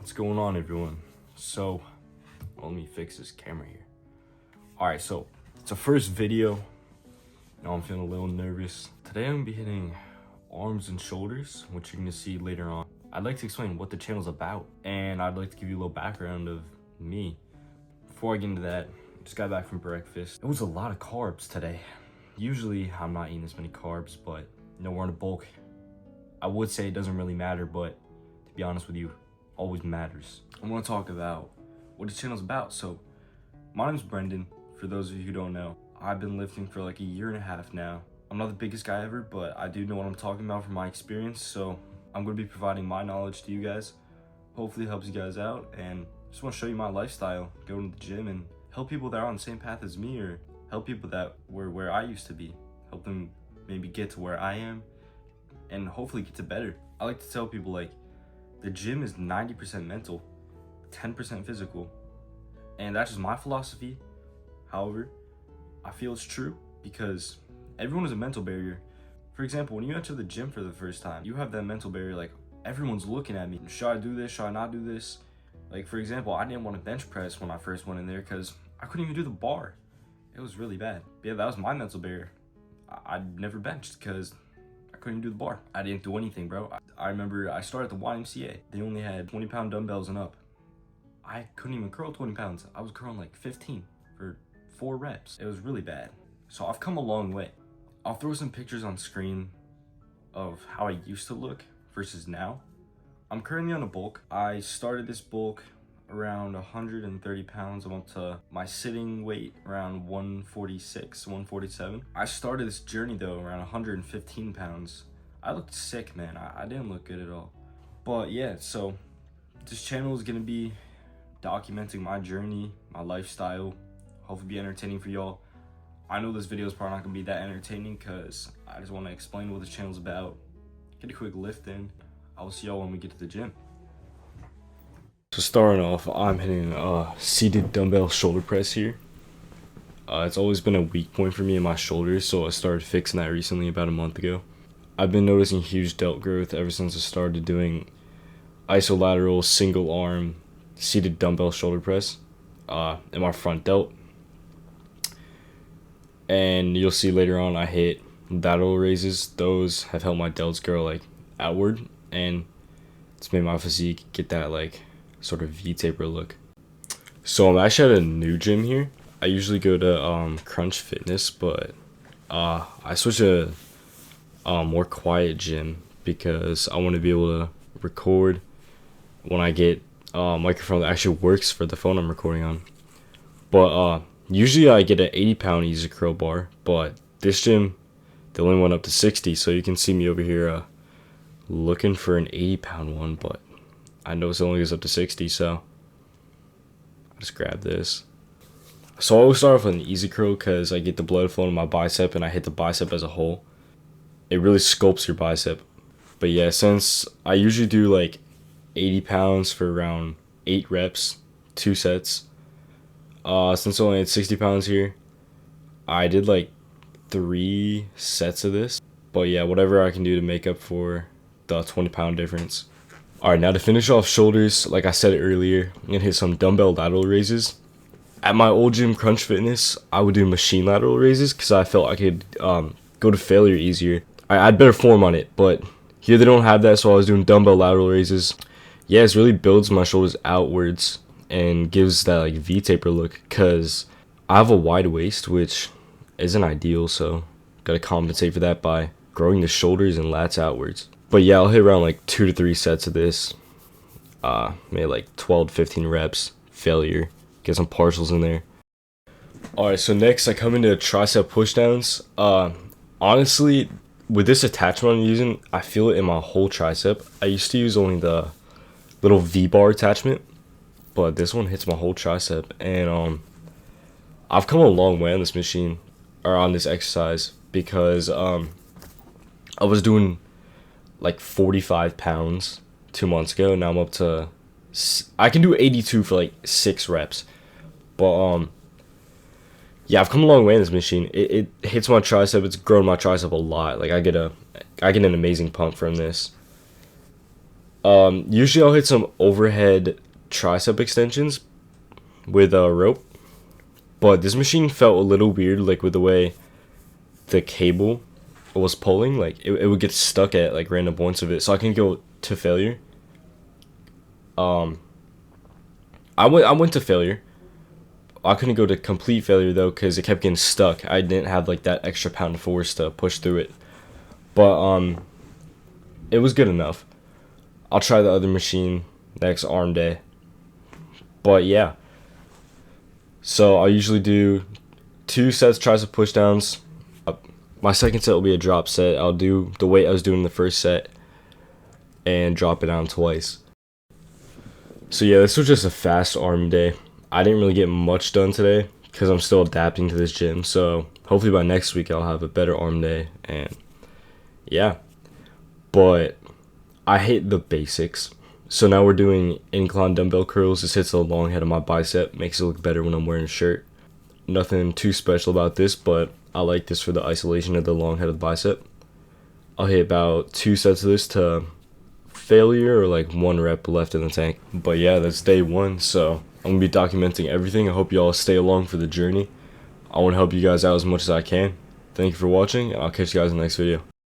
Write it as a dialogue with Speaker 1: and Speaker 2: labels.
Speaker 1: What's going on, everyone? So, let me fix this camera here. Alright, so it's a first video. Now I'm feeling a little nervous. Today I'm gonna be hitting arms and shoulders, which you're gonna see later on. I'd like to explain what the channel's about, and I'd like to give you a little background of me. Before I get into that, I just got back from breakfast. It was a lot of carbs today. Usually I'm not eating this many carbs, but we're in a bulk. I would say it doesn't really matter, but to be honest with you, always matters. I want to talk about what this channel's about. So my name's Brendan, for those of you who don't know. I've been lifting for like a year and a half now. I'm not the biggest guy ever, but I do know what I'm talking about from my experience, so I'm going to be providing my knowledge to you guys. Hopefully it helps you guys out, and just want to show you my lifestyle, going to the gym and help people that are on the same path as me, or help people that were where I used to be, help them maybe get to where I am and hopefully get to better. I like to tell people, like, the gym is 90% mental, 10% physical, and that's just my philosophy. However, I feel it's true because everyone has a mental barrier. For example, when you enter the gym for the first time, you have that mental barrier, like, everyone's looking at me. Should I do this? Should I not do this? Like, for example, I didn't want to bench press when I first went in there because I couldn't even do the bar. It was really bad. But yeah, that was my mental barrier. I never benched because I couldn't do the bar. I didn't do anything, bro. I remember I started at the YMCA. They only had 20-pound dumbbells and up. I couldn't even curl 20 pounds. I was curling like 15 for 4 reps. It was really bad. So I've come a long way. I'll throw some pictures on screen of how I used to look versus now. I'm currently on a bulk. I started this bulk around 130 pounds. I'm up to my sitting weight around 146, 147. I started this journey though around 115 pounds. I looked sick, man. I didn't look good at all. But yeah, so this channel is gonna be documenting my journey, my lifestyle, hopefully be entertaining for y'all. I know this video is probably not gonna be that entertaining because I just want to explain what this channel's about, get a quick lift in. I will see y'all when we get to the gym. So starting off, I'm hitting seated dumbbell shoulder press here. It's always been a weak point for me in my shoulders, so I started fixing that recently about a month ago. I've been noticing huge delt growth ever since I started doing isolateral single arm seated dumbbell shoulder press in my front delt. And you'll see later on I hit lateral raises. Those have helped my delts grow like outward, and it's made my physique get that like sort of V-taper look. So I'm actually at a new gym here. I usually go to Crunch Fitness, but I switched to a more quiet gym because I want to be able to record when I get a microphone that actually works for the phone I'm recording on. But usually I get an 80-pound easy curl bar, but this gym they only went up to 60, so you can see me over here looking for an 80-pound one, but I know it only goes up to 60, so I just grab this. So I always start off with an easy curl because I get the blood flowing in my bicep and I hit the bicep as a whole. It really sculpts your bicep. But yeah, since I usually do like 80 pounds for around 8 reps, 2 sets. Since I only had 60 pounds here, I did like 3 sets of this. But yeah, whatever I can do to make up for the 20-pound difference. Alright, now to finish off shoulders, like I said earlier, I'm going to hit some dumbbell lateral raises. At my old gym, Crunch Fitness, I would do machine lateral raises because I felt I could go to failure easier. I had better form on it, but here they don't have that, so I was doing dumbbell lateral raises. Yeah, it really builds my shoulders outwards and gives that like V-taper look because I have a wide waist, which isn't ideal, so gotta compensate for that by growing the shoulders and lats outwards. But yeah, I'll hit around like 2 to 3 sets of this. Maybe like 12 to 15 reps. Failure. Get some partials in there. Alright, so next I come into tricep pushdowns. Honestly, with this attachment I'm using, I feel it in my whole tricep. I used to use only the little V-bar attachment, but this one hits my whole tricep. And I've come a long way on this machine, or on this exercise, because I was doing like 45 pounds 2 months ago. Now I'm up to, I can do 82 for like 6 reps. But yeah, I've come a long way in this machine. It hits my tricep. It's grown my tricep a lot. Like I get an amazing pump from this. Usually I'll hit some overhead tricep extensions with a rope, but this machine felt a little weird, like with the way the cable was pulling. Like it would get stuck at like random points of it, so I can go to failure. I went to failure. I couldn't go to complete failure though because it kept getting stuck. I didn't have like that extra pound of force to push through it, but it was good enough. I'll try the other machine next arm day. But yeah, so I usually do 2 sets tricep pushdowns. My second set will be a drop set. I'll do the weight I was doing in the first set and drop it down twice. So yeah, this was just a fast arm day. I didn't really get much done today because I'm still adapting to this gym. So hopefully by next week I'll have a better arm day. And yeah, but I hate the basics. So now we're doing incline dumbbell curls. This hits the long head of my bicep, makes it look better when I'm wearing a shirt. Nothing too special about this, but I like this for the isolation of the long head of the bicep. I'll hit about 2 sets of this to failure or like 1 rep left in the tank. But yeah, that's day 1, so I'm gonna be documenting everything. I hope you all stay along for the journey. I want to help you guys out as much as I can. Thank you for watching, and I'll catch you guys in the next video.